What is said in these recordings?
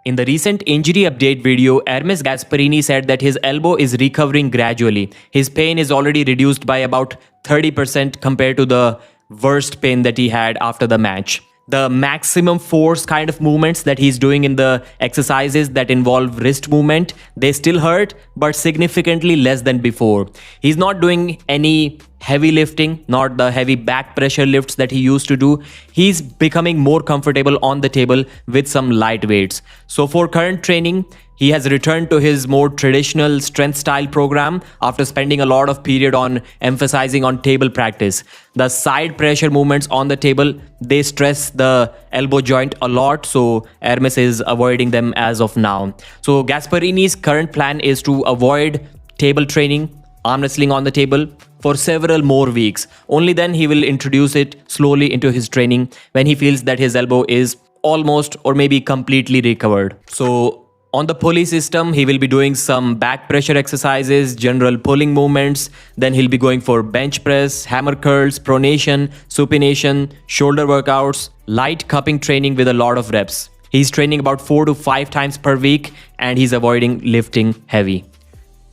In the recent injury update video, Hermes Gasparini said that his elbow is recovering gradually. His pain is already reduced by about 30% compared to the worst pain that he had after the match. The maximum force kind of movements that he's doing in the exercises that involve wrist movement, they still hurt, but significantly less than before. He's not doing any heavy lifting, not the heavy back pressure lifts that he used to do. He's becoming more comfortable on the table with some light weights. So for current training, he has returned to his more traditional strength style program after spending a lot of period on emphasizing on table practice. The side pressure movements on the table, they stress the elbow joint a lot, so Hermes is avoiding them as of now. So Gasparini's current plan is to avoid table training, arm wrestling on the table, for several more weeks. Only then he will introduce it slowly into his training when he feels that his elbow is almost or maybe completely recovered. So on the pulley system, he will be doing some back pressure exercises, general pulling movements. Then he'll be going for bench press, hammer curls, pronation, supination, shoulder workouts, light cupping training with a lot of reps. He's training about 4 to 5 times per week and he's avoiding lifting heavy.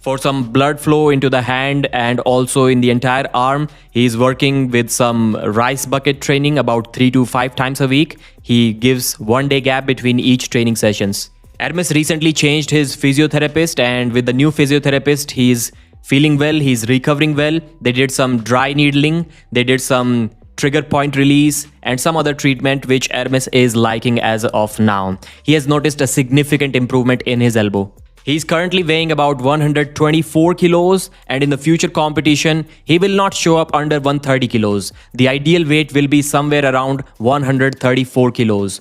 For some blood flow into the hand and also in the entire arm, he's working with some rice bucket training about 3 to 5 times a week. He gives 1 day gap between each training sessions. Hermes recently changed his physiotherapist, and with the new physiotherapist, he's feeling well, he's recovering well. They did some dry needling, they did some trigger point release and some other treatment which Hermes is liking as of now. He has noticed a significant improvement in his elbow. He's currently weighing about 124 kilos and in the future competition, he will not show up under 130 kilos. The ideal weight will be somewhere around 134 kilos.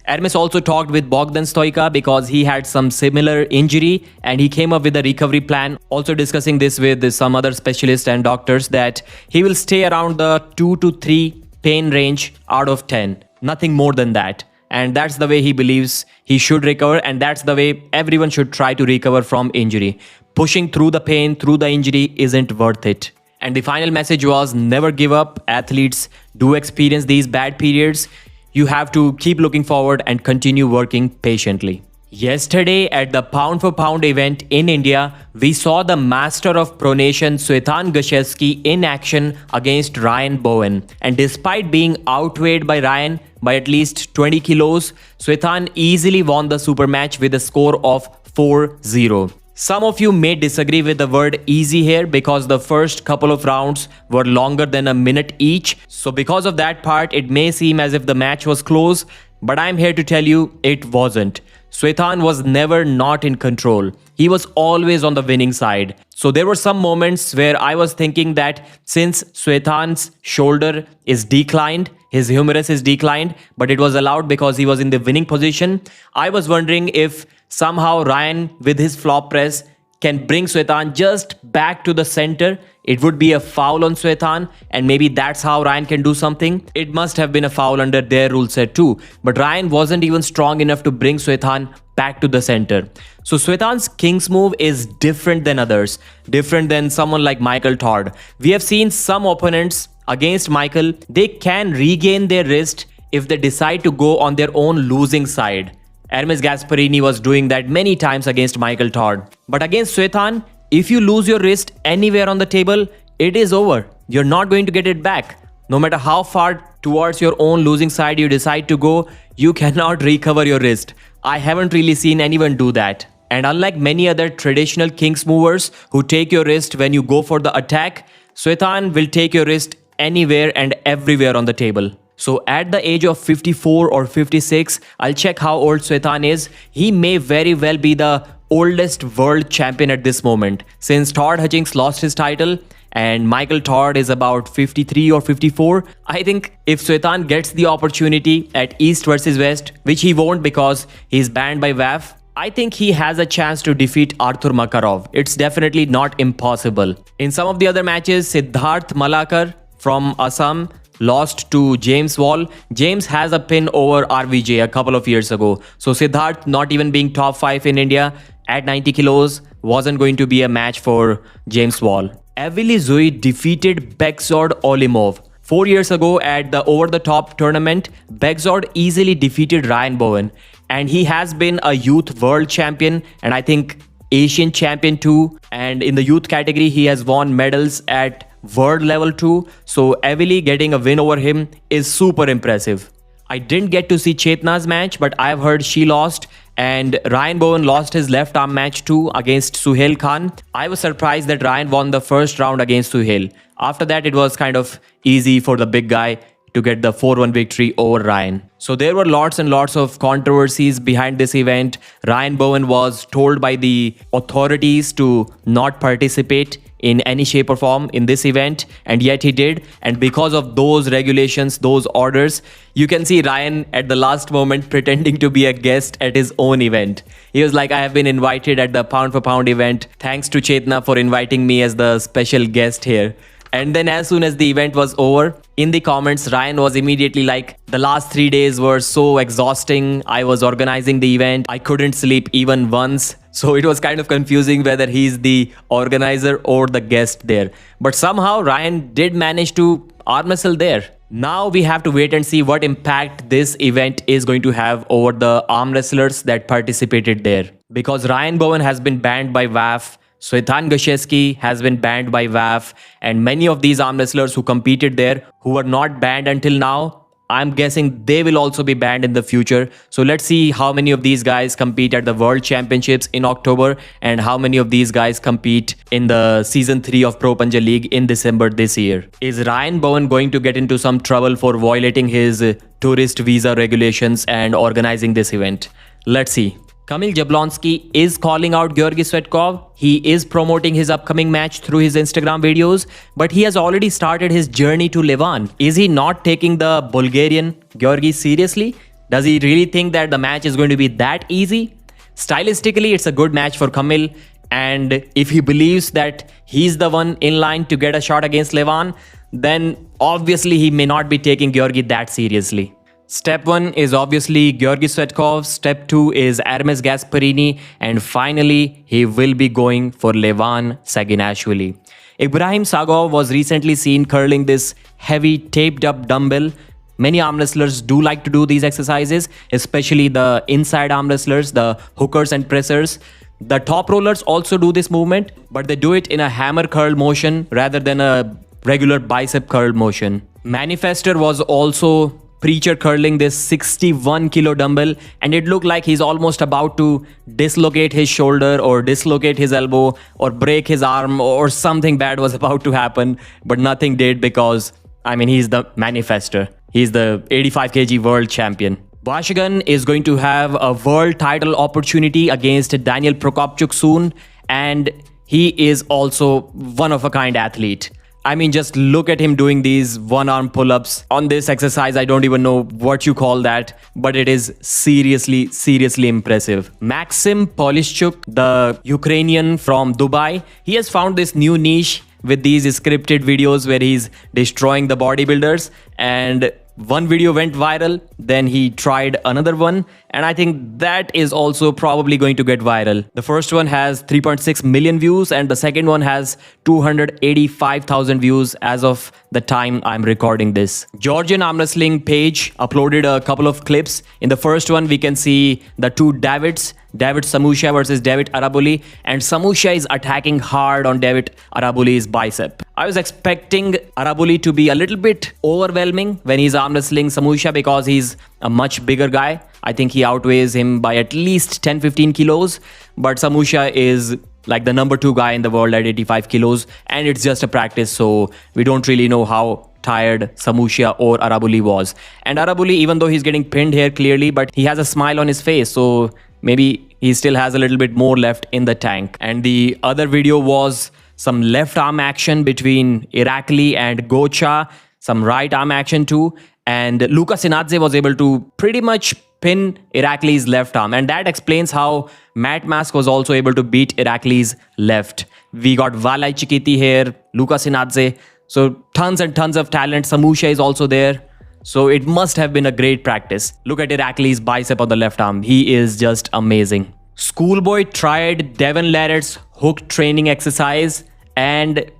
Hermes also talked with Bogdan Stoica because he had some similar injury and he came up with a recovery plan. Also discussing this with some other specialists and doctors that he will stay around the 2 to 3 pain range out of 10. Nothing more than that. And that's the way he believes he should recover, and that's the way everyone should try to recover from injury. Pushing through the pain, through the injury isn't worth it. And the final message was never give up. Athletes do experience these bad periods. You have to keep looking forward and continue working patiently. Yesterday at the pound for pound event in India, we saw the master of pronation Svetlana Gashevsky in action against Ryan Bowen. And despite being outweighed by Ryan by at least 20 kilos, Svetlana easily won the super match with a score of 4-0. Some of you may disagree with the word easy here because the first couple of rounds were longer than a minute each. So because of that part, it may seem as if the match was close, but I'm here to tell you it wasn't. Svetlana was never not in control. He was always on the winning side. So there were some moments where I was thinking that since Svetlana's shoulder is declined, his humerus is declined, but it was allowed because he was in the winning position. I was wondering if somehow Ryan with his flop press can bring Svetlana just back to the center. It would be a foul on Svetlana and maybe that's how Ryan can do something. It must have been a foul under their rule set too. But Ryan wasn't even strong enough to bring Svetlana back to the center. So Svetlana's King's move is different than others. Different than someone like Michael Todd. We have seen some opponents against Michael, they can regain their wrist if they decide to go on their own losing side. Hermes Gasparini was doing that many times against Michael Todd. But against Svetlana, if you lose your wrist anywhere on the table, it is over. You're not going to get it back. No matter how far towards your own losing side you decide to go, you cannot recover your wrist. I haven't really seen anyone do that. And unlike many other traditional King's movers who take your wrist when you go for the attack, Svetlana will take your wrist anywhere and everywhere on the table. So at the age of 54 or 56, I'll check how old Svetlana is. He may very well be the oldest world champion at this moment. Since Todd Hutchings lost his title and Michael Todd is about 53 or 54, I think if Svetlana gets the opportunity at East versus West, which he won't because he's banned by WAF, I think he has a chance to defeat Arthur Makarov. It's definitely not impossible. In some of the other matches, Siddharth Malakar from Assam lost to James Wall. James has a pin over RVJ a couple of years ago. So Siddharth, not even being top 5 in India at 90 kilos, wasn't going to be a match for James Wall. Evely Zui defeated Begzod Olimov. 4 years ago at the Over the Top tournament, Begzod easily defeated Ryan Bowen. And he has been a youth world champion and I think Asian champion too. And in the youth category, he has won medals at world level too. So Evely getting a win over him is super impressive. I didn't get to see Chetna's match, but I've heard she lost. And Ryan Bowen lost his left arm match too against Suhail Khan. I was surprised that Ryan won the first round against Suhail. After that, it was kind of easy for the big guy to get the 4-1 victory over Ryan. So there were lots and lots of controversies behind this event. Ryan Bowen was told by the authorities to not participate in any shape or form in this event, and yet he did. And because of those regulations, those orders, you can see Ryan at the last moment pretending to be a guest at his own event. He was like, I have been invited at the pound for pound event. Thanks to Chetna for inviting me as the special guest here. And then as soon as the event was over, in the comments, Ryan was immediately like, the last 3 days were so exhausting. I was organizing the event. I couldn't sleep even once. So it was kind of confusing whether he's the organizer or the guest there. But somehow Ryan did manage to arm wrestle there. Now we have to wait and see what impact this event is going to have over the arm wrestlers that participated there. Because Ryan Bowen has been banned by WAF, Svetlana Gashevsky has been banned by WAF, and many of these arm wrestlers who competed there who were not banned until now, I'm guessing they will also be banned in the future. So let's see how many of these guys compete at the World Championships in October and how many of these guys compete in the Season 3 of Pro Punja League in December this year. Is Ryan Bowen going to get into some trouble for violating his tourist visa regulations and organizing this event? Let's see. Kamil Jablonski is calling out Georgi Svetkov. He is promoting his upcoming match through his Instagram videos, but he has already started his journey to Levan. Is he not taking the Bulgarian Georgi seriously? Does he really think that the match is going to be that easy? Stylistically, it's a good match for Kamil, and if he believes that he's the one in line to get a shot against Levan, then obviously he may not be taking Georgi that seriously. Step 1 is obviously Georgi Svetkov, step 2 is Hermes Gasparini, and finally he will be going for Levan Saginashvili. Ibrahim Sagov was recently seen curling this heavy taped up dumbbell. Many arm wrestlers do like to do these exercises, especially the inside arm wrestlers, the hookers and pressers. The top rollers also do this movement, but they do it in a hammer curl motion rather than a regular bicep curl motion. Manifester was also Preacher curling this 61 kilo dumbbell, and it looked like he's almost about to dislocate his shoulder or dislocate his elbow or break his arm, or something bad was about to happen, but nothing did because, I mean, he's the Manifester. He's the 85 kg world champion. Bashagan is going to have a world title opportunity against Daniel Prokopchuk soon, and he is also one of a kind athlete. I mean, just look at him doing these one-arm pull-ups on this exercise. I don't even know what you call that, but it is seriously, seriously impressive. Maxim Polishchuk, the Ukrainian from Dubai, he has found this new niche with these scripted videos where he's destroying the bodybuilders, and one video went viral, then he tried another one, and I think that is also probably going to get viral. The first one has 3.6 million views and the second one has 285,000 views as of the time I'm recording this. Georgian arm wrestling page uploaded a couple of clips. In the first one, we can see the two Davids, David Samusha versus David Arabuli, and Samusha is attacking hard on David Arabuli's bicep. I was expecting Arabuli to be a little bit overwhelming when he's arm wrestling Samusha because he's a much bigger guy. I think he outweighs him by at least 10-15 kilos, but Samusha is like the number 2 guy in the world at 85 kilos, and it's just a practice, so we don't really know how tired Samusha or Arabuli was. And Arabuli, even though he's getting pinned here clearly, but he has a smile on his face, so maybe he still has a little bit more left in the tank. And the other video was some left arm action between Irakli and Gocha, some right arm action too, and Luka Sinadze was able to pretty much pin Irakli's left arm, and that explains how Matt Mask was also able to beat Irakli's left. We got Valai Chikiti here, Luka Sinadze, so tons and tons of talent. Samusha is also there, so it must have been a great practice. Look at Irakli's bicep on the left arm, he is just amazing. Schoolboy tried Devon Larrett's hook training exercise, and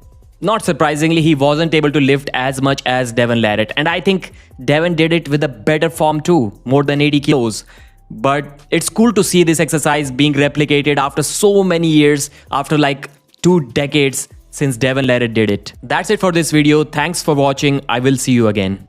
not surprisingly, he wasn't able to lift as much as Devon Larrett. And I think Devon did it with a better form too, more than 80 kilos. But it's cool to see this exercise being replicated after so many years, after like 2 decades since Devon Larratt did it. That's it for this video. Thanks for watching. I will see you again.